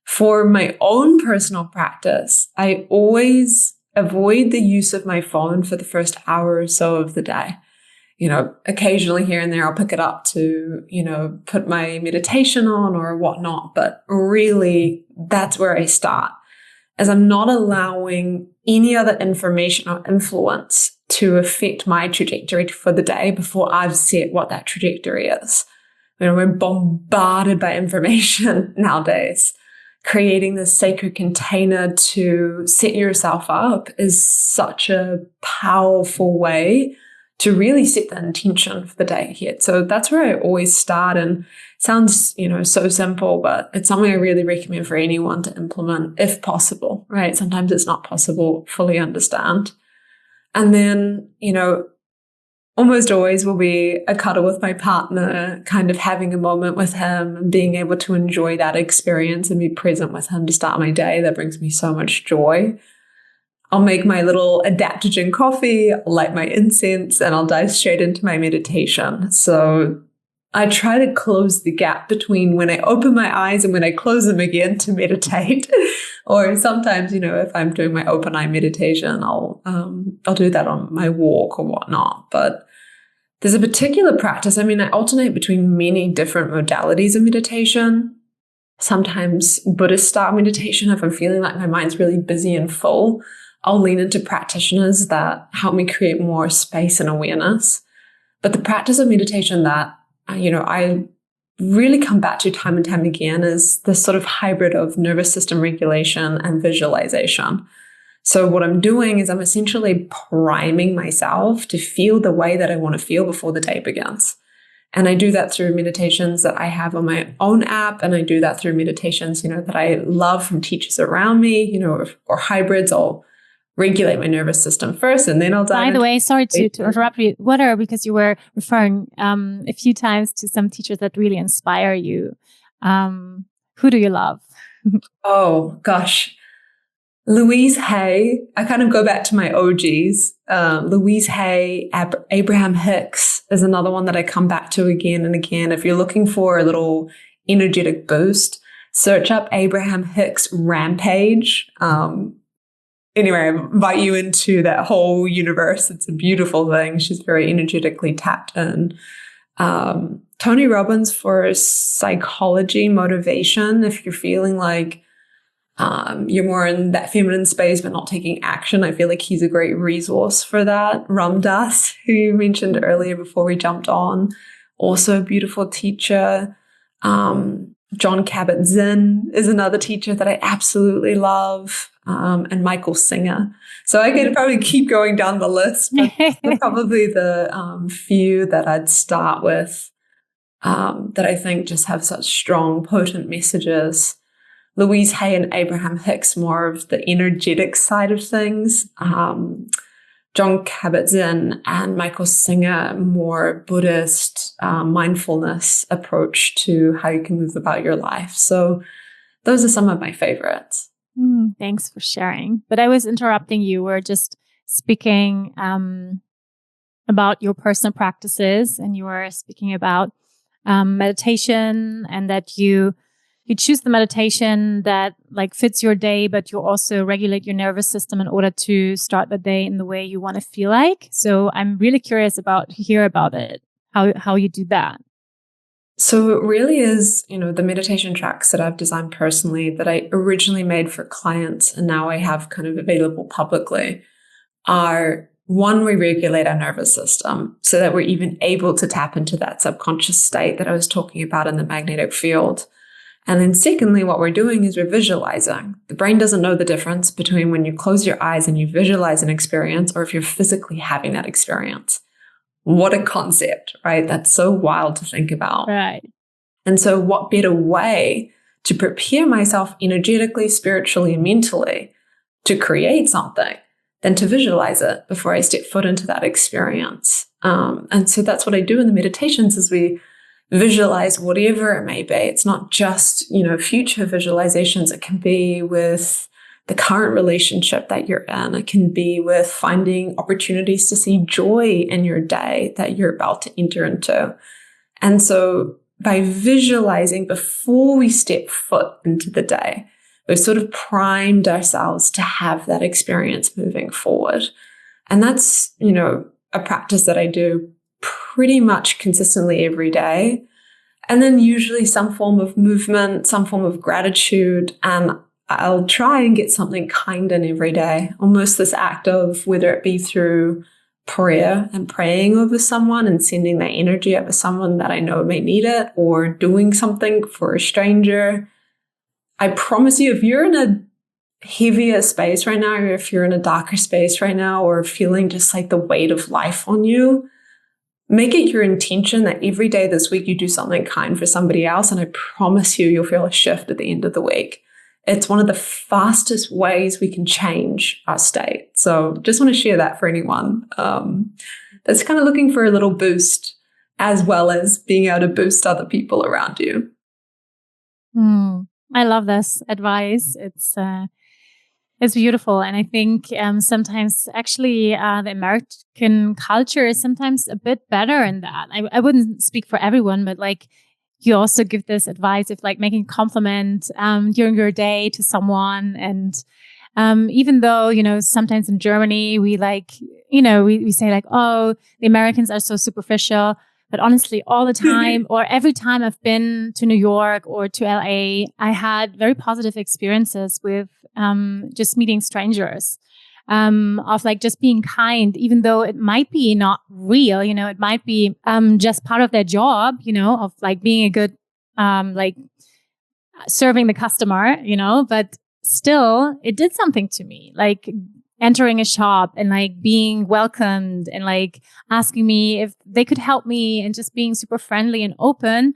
For my own personal practice, I always avoid the use of my phone for the first hour or so of the day. Occasionally here and there, I'll pick it up to, put my meditation on or whatnot. But really, that's where I start, as I'm not allowing any other information or influence to affect my trajectory for the day before I've set what that trajectory is. We're bombarded by information nowadays. Creating this sacred container to set yourself up is such a powerful way to really set the intention for the day ahead. So that's where I always start, and it sounds, so simple, but it's something I really recommend for anyone to implement if possible, right? Sometimes it's not possible, fully understand. And then, almost always will be a cuddle with my partner, kind of having a moment with him and being able to enjoy that experience and be present with him to start my day. That brings me so much joy. I'll make my little adaptogen coffee, I'll light my incense, and I'll dive straight into my meditation. So I try to close the gap between when I open my eyes and when I close them again to meditate. Or sometimes, if I'm doing my open eye meditation, I'll do that on my walk or whatnot. But there's a particular practice. I alternate between many different modalities of meditation. Sometimes Buddhist style meditation, if I'm feeling like my mind's really busy and full, I'll lean into practitioners that help me create more space and awareness. But the practice of meditation that, I really come back to time and time again is this sort of hybrid of nervous system regulation and visualization. So what I'm doing is I'm essentially priming myself to feel the way that I want to feel before the day begins. And I do that through meditations that I have on my own app. And I do that through meditations, that I love from teachers around me, or hybrids. I'll regulate my nervous system first, and then I'll dive. By the way, sorry to interrupt you. Because you were referring a few times to some teachers that really inspire you. Who do you love? Oh, gosh. Louise Hay. I kind of go back to my OGs. Louise Hay, Abraham Hicks is another one that I come back to again and again. If you're looking for a little energetic boost, search up Abraham Hicks Rampage. Anyway, I invite you into that whole universe. It's a beautiful thing. She's very energetically tapped in. Tony Robbins for psychology, motivation. If you're feeling like you're more in that feminine space but not taking action, I feel like he's a great resource for that. Ram Dass, who you mentioned earlier before we jumped on, also a beautiful teacher. John Kabat-Zinn is another teacher that I absolutely love, and Michael Singer. So I could probably keep going down the list, but they're probably the few that I'd start with, that I think just have such strong, potent messages. Louise Hay and Abraham Hicks, more of the energetic side of things. John Kabat-Zinn and Michael Singer, more Buddhist mindfulness approach to how you can move about your life. So those are some of my favorites. Thanks for sharing. But I was interrupting you. We're just speaking about your personal practices, and you were speaking about meditation, and that you choose the meditation that like fits your day, but you also regulate your nervous system in order to start the day in the way you want to feel like. So I'm really curious to hear about it, how you do that. So it really is, the meditation tracks that I've designed personally that I originally made for clients and now I have kind of available publicly are, one, we regulate our nervous system so that we're even able to tap into that subconscious state that I was talking about in the magnetic field. And then secondly, what we're doing is we're visualizing. The brain doesn't know the difference between when you close your eyes and you visualize an experience or if you're physically having that experience. What a concept, right? That's so wild to think about. Right. And so what better way to prepare myself energetically, spiritually, and mentally to create something than to visualize it before I step foot into that experience. And so that's what I do in the meditations is we visualize whatever it may be. It's not just, future visualizations. It can be with the current relationship that you're in. It can be with finding opportunities to see joy in your day that you're about to enter into. And so by visualizing before we step foot into the day, we've sort of primed ourselves to have that experience moving forward. And that's, a practice that I do pretty much consistently every day. And then usually some form of movement, some form of gratitude. And I'll try and get something kind in every day, almost this act of whether it be through prayer and praying over someone and sending that energy over someone that I know may need it, or doing something for a stranger. I promise you, if you're in a heavier space right now, or if you're in a darker space right now, or feeling just like the weight of life on you, make it your intention that every day this week you do something kind for somebody else. And I promise you'll feel a shift at the end of the week. It's one of the fastest ways we can change our state. So just want to share that for anyone that's kind of looking for a little boost, as well as being able to boost other people around you. I love this advice. It's beautiful. And I think sometimes actually the American culture is sometimes a bit better in that. I wouldn't speak for everyone, but like you also give this advice of like making a compliment during your day to someone. And even though, sometimes in Germany, we like, we say like, oh, the Americans are so superficial. But honestly, all the time or every time I've been to New York or to LA, I had very positive experiences with just meeting strangers, of like just being kind, even though it might be not real, it might be just part of their job, of like being a good, like serving the customer, but still it did something to me, like entering a shop and like being welcomed and like asking me if they could help me and just being super friendly and open.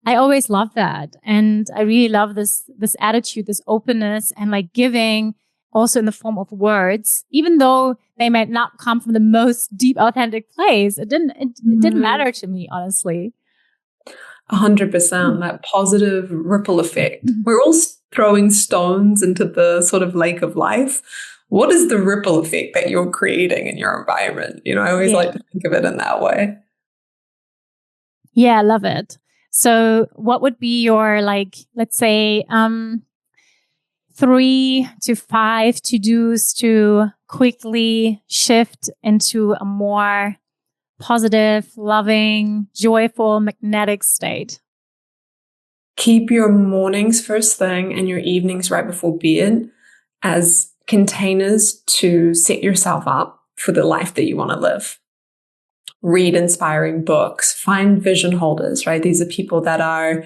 I always love that. And I really love this attitude, this openness, and like giving also in the form of words, even though they might not come from the most deep, authentic place. It didn't matter to me, honestly. 100%, that positive ripple effect. We're all throwing stones into the sort of lake of life. What is the ripple effect that you're creating in your environment? I always like to think of it in that way. Yeah, I love it. So what would be your, like, let's say, 3 to 5 to-dos to quickly shift into a more positive, loving, joyful, magnetic state? keep your mornings first thing and your evenings right before bed as containers to set yourself up for the life that you want to live. Read inspiring books, find vision holders, right? These are people that are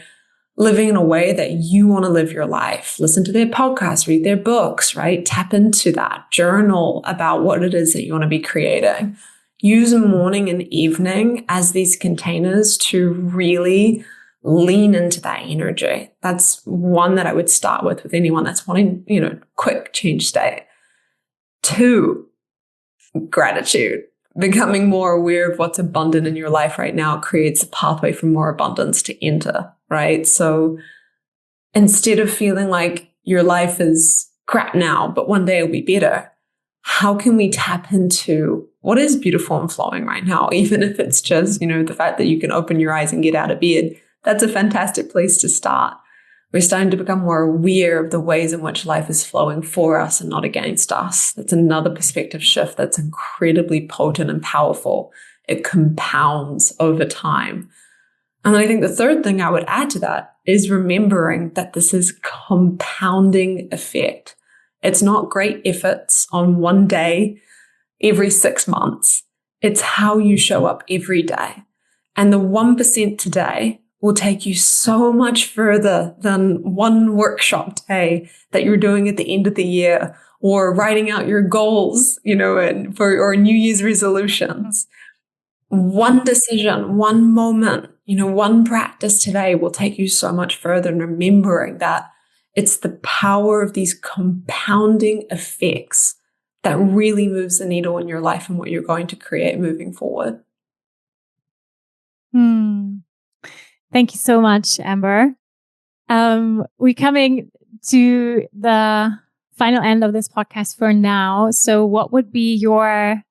living in a way that you want to live your life. Listen to their podcasts, read their books, right? Tap into that. Journal about what it is that you want to be creating. Use morning and evening as these containers to really lean into that energy. That's one that I would start with anyone that's wanting, quick change state. 2, gratitude. Becoming more aware of what's abundant in your life right now creates a pathway for more abundance to enter, right? So instead of feeling like your life is crap now, but one day it'll be better, how can we tap into what is beautiful and flowing right now? Even if it's just, the fact that you can open your eyes and get out of bed, that's a fantastic place to start. We're starting to become more aware of the ways in which life is flowing for us and not against us. That's another perspective shift that's incredibly potent and powerful. It compounds over time. And I think the third thing I would add to that is remembering that this is compounding effect. It's not great efforts on one day every 6 months. It's how you show up every day. And the 1% today will take you so much further than one workshop day that you're doing at the end of the year, or writing out your goals, or New Year's resolutions. One decision, one moment, one practice today will take you so much further, and remembering that it's the power of these compounding effects that really moves the needle in your life and what you're going to create moving forward. Thank you so much, Amber. We're coming to the final end of this podcast for now. So what would be your,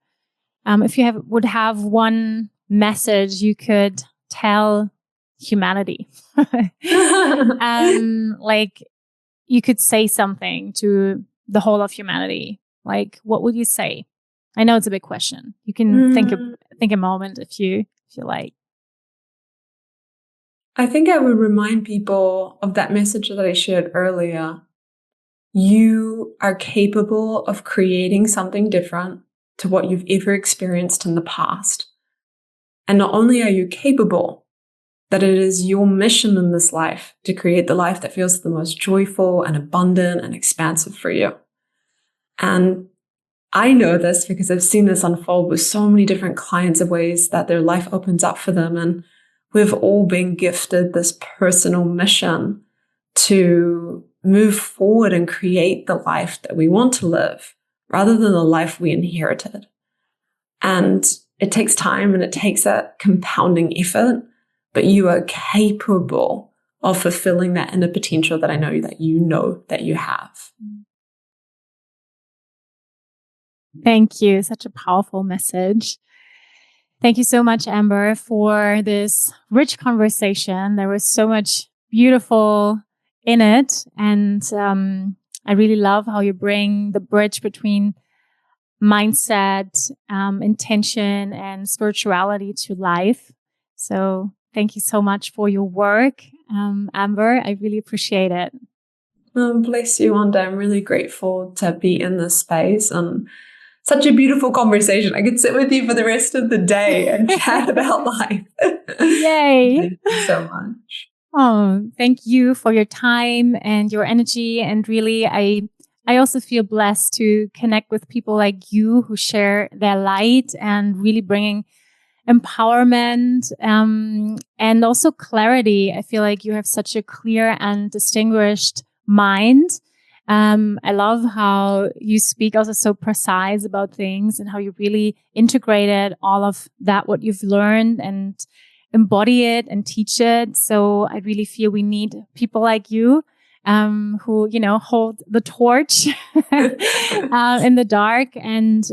if you would have one message you could tell humanity? Like you could say something to the whole of humanity. Like, what would you say? I know it's a big question. You can think a moment if you like. I think I would remind people of that message that I shared earlier. You are capable of creating something different to what you've ever experienced in the past. And not only are you capable, that it is your mission in this life to create the life that feels the most joyful and abundant and expansive for you. And I know this because I've seen this unfold with so many different clients of ways that their life opens up for them. And we've all been gifted this personal mission to move forward and create the life that we want to live rather than the life we inherited. And it takes time and it takes that compounding effort, but you are capable of fulfilling that inner potential that I know that you have. Thank you. Such a powerful message. Thank you so much, Amber, for this rich conversation. There was so much beautiful in it. And I really love how you bring the bridge between mindset, intention, and spirituality to life. So thank you so much for your work, Amber. I really appreciate it. Bless you, Wanda. I'm really grateful to be in this space and such a beautiful conversation. I could sit with you for the rest of the day and chat about life. Yay. Thank you so much. Oh, thank you for your time and your energy. And really, I also feel blessed to connect with people like you who share their light and really bringing empowerment and also clarity. I feel like you have such a clear and distinguished mind. I love how you speak also so precise about things and how you really integrated all of that, what you've learned, and embody it and teach it. So I really feel we need people like you who, hold the torch in the dark. And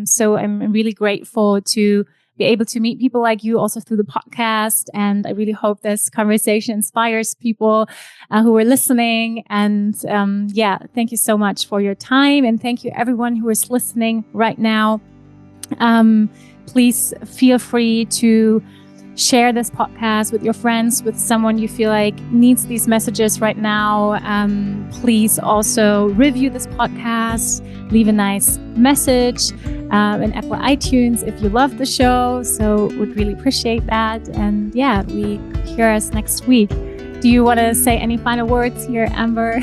so I'm really grateful to be able to meet people like you also through the podcast. And I really hope this conversation inspires people who are listening. And thank you so much for your time. And thank you everyone who is listening right now. Please feel free to share this podcast with your friends, with someone you feel like needs these messages right now. Please also review this podcast, leave a nice message in Apple iTunes if you love the show. So would really appreciate that. And yeah, we hear us next week. Do you want to say any final words here, Amber?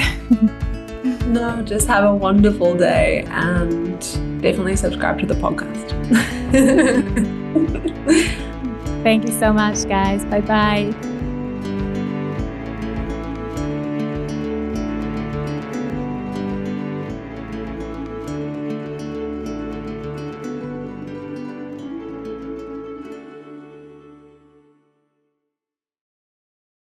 No, just have a wonderful day and definitely subscribe to the podcast. Thank you so much, guys. Bye-bye.